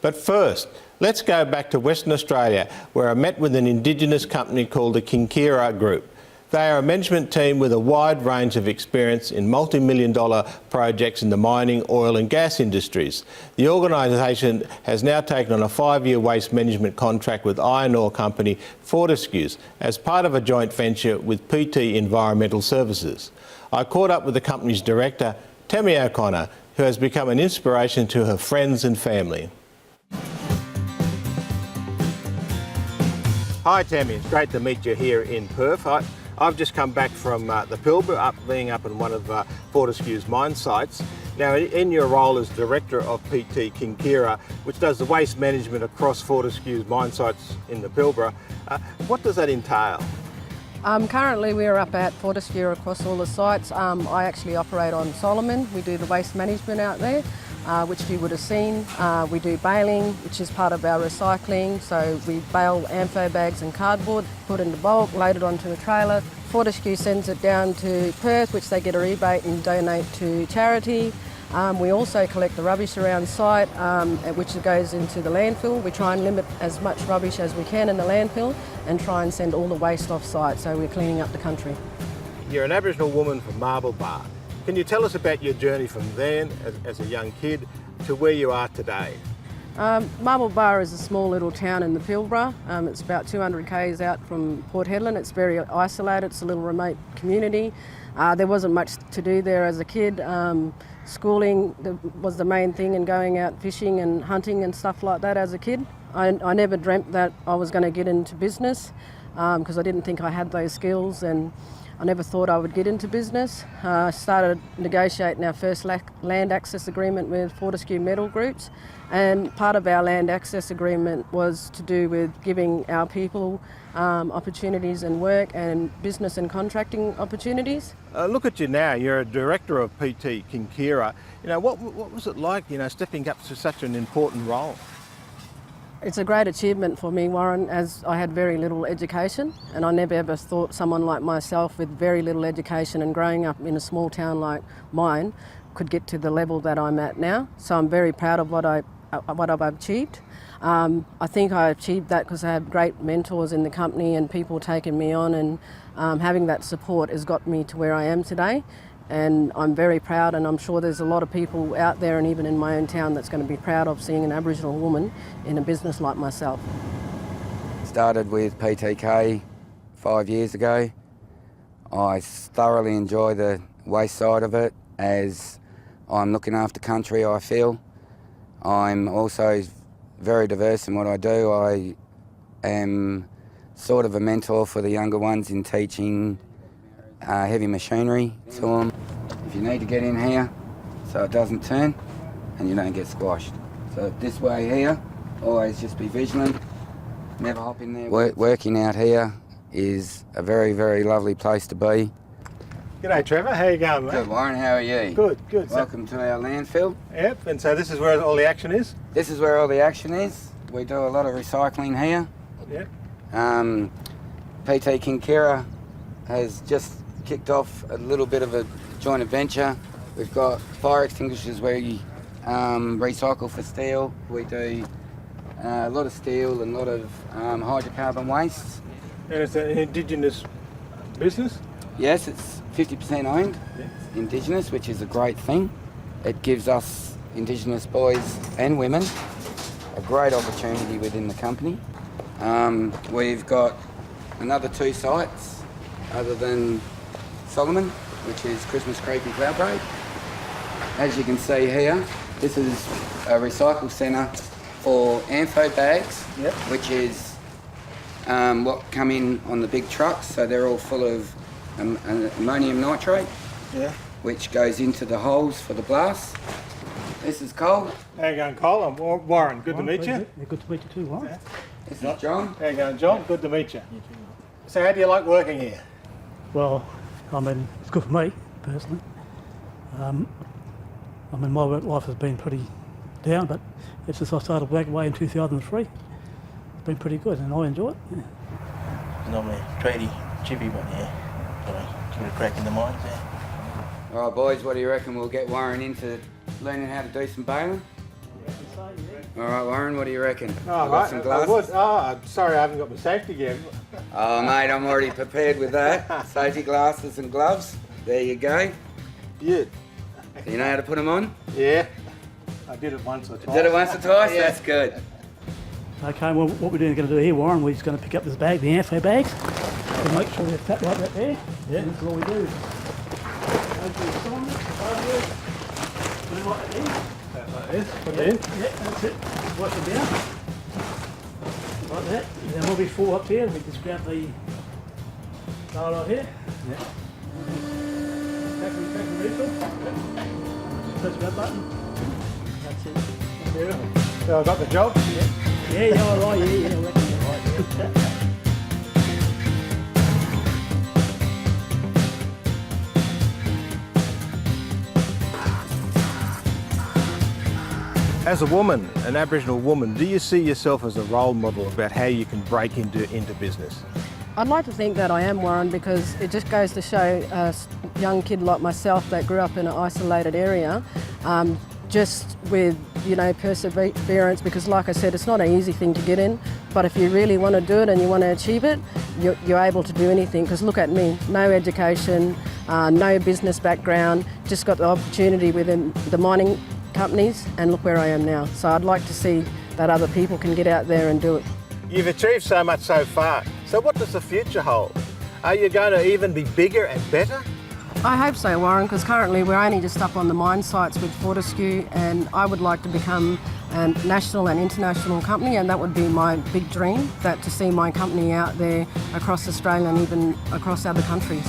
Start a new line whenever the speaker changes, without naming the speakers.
But first, let's go back to Western Australia, where I met with an Indigenous company called the Kingkira Group. They are a management team with a wide range of experience in multi-million-dollar projects in the mining, oil and gas industries. The organisation has now taken on a 5-year waste management contract with iron ore company Fortescue as part of a joint venture with PT Environmental Services. I caught up with the company's director, Tammy O'Connor, who has become an inspiration to her friends and family. Hi Tammy, it's great to meet you here in Perth. I've just come back from the Pilbara, being up in one of Fortescue's mine sites. Now, in your role as Director of PT Kingkira, which does the waste management across Fortescue's mine sites in the Pilbara, what does that entail?
Currently we're up at Fortescue across all the sites. I actually operate on Solomon. We do the waste management out there, which you would have seen. We do baling, which is part of our recycling. So we bale ampho bags and cardboard, put in the bulk, load it onto a trailer. Fortescue sends it down to Perth, which they get a rebate and donate to charity. We also collect the rubbish around site, which goes into the landfill. We try and limit as much rubbish as we can in the landfill and try and send all the waste off site, so we're cleaning up the country.
You're an Aboriginal woman from Marble Bar. Can you tell us about your journey from then, as a young kid, to where you are today?
Marble Bar is a small little town in the Pilbara. It's about 200 k's out from Port Hedland. It's very isolated, it's a little remote community. There wasn't much to do there as a kid. Schooling was the main thing, and going out fishing and hunting and stuff like that as a kid. I never dreamt that I was going to get into business because I didn't think I had those skills, and I never thought I would get into business. I started negotiating our first land access agreement with Fortescue Metal Groups, and part of our land access agreement was to do with giving our people opportunities and work and business and contracting opportunities.
Look at you now, you're a director of PT Kingkira. You know, what was it like, stepping up to such an important role?
It's a great achievement for me, Warren, as I had very little education, and I never ever thought someone like myself with very little education and growing up in a small town like mine could get to the level that I'm at now. So I'm very proud of what I've achieved. I think I achieved that because I have great mentors in the company and people taking me on, and having that support has got me to where I am today. And I'm very proud, and I'm sure there's a lot of people out there and even in my own town that's going to be proud of seeing an Aboriginal woman in a business like myself.
Started with PTK 5 years ago. I thoroughly enjoy the waste side of it, as I'm looking after country, I feel. I'm also very diverse in what I do. I am sort of a mentor for the younger ones in teaching heavy machinery to them. If you need to get in here so it doesn't turn and you don't get squashed. So this way here, always just be vigilant, never hop in there. Working out here is a very, very lovely place to be.
G'day Trevor, how you going, mate?
Good, Warren, how are you?
Good, good.
Welcome to our landfill.
Yep, and so this is where all the action is?
This is where all the action is. We do a lot of recycling here.
Yep.
PT Kingkira has just kicked off a little bit of a joint venture. We've got fire extinguishers where you recycle for steel. We do a lot of steel and a lot of hydrocarbon wastes.
And it's an Indigenous business?
Yes, it's 50% owned, Indigenous, which is a great thing. It gives us Indigenous boys and women a great opportunity within the company. We've got another 2 sites other than Solomon, which is Christmas Creek and Cloudbreak. As you can see here, this is a recycle centre for ampho bags, which is what come in on the big trucks. So they're all full of ammonium nitrate, which goes into the holes for the blast. This is Cole.
How you going, Cole? I'm Warren. Good to meet you.
Yeah, good to meet you too, Warren.
This is John.
How you going, John? Good to meet you. So how do you like working here?
Well, I mean, it's good for me, personally. My work life has been pretty down, but it's since I started working away in 2003. It's been pretty good, and I enjoy it. Yeah.
Normally tradie, chippy, but give it a crack in the mines,
All right, boys, what do you reckon? We'll get Warren into learning how to do some baling? All right, Warren, what do you reckon?
Oh,
I've got some glasses.
sorry, I haven't got my safety gear.
Oh, mate, I'm already prepared with that. Safety glasses and gloves. There you go.
Yeah.
You know how to put them on?
Yeah. I did it once or twice.
Did it once or twice? That's good.
Okay, well, what we're going to do here, Warren, we're just going to pick up this bag, the info bags, and make sure they're fat like that there. Yeah. And that's all we do. Put it like
This, put it in.
Yeah, that's it. Just wash them down. Like that. Then there'll be 4 up here. We just grab the bar right here. Yeah. Back the refill. Press that button. That's it. There.
So I got the job.
Yeah, you're all right. Yeah, I reckon you're right. Yeah.
As a woman, an Aboriginal woman, do you see yourself as a role model about how you can break into business?
I'd like to think that I am, Warren, because it just goes to show a young kid like myself that grew up in an isolated area, just with, you know, perseverance, because like I said, it's not an easy thing to get in, but if you really want to do it and you want to achieve it, you're able to do anything. Because look at me, no education, no business background, just got the opportunity within the mining companies, and look where I am now. So I'd like to see that other people can get out there and do it.
You've achieved so much so far, so what does the future hold? Are you going to even be bigger and better?
I hope so, Warren, because currently we're only just up on the mine sites with Fortescue, and I would like to become a national and international company, and that would be my big dream, that to see my company out there across Australia and even across other countries.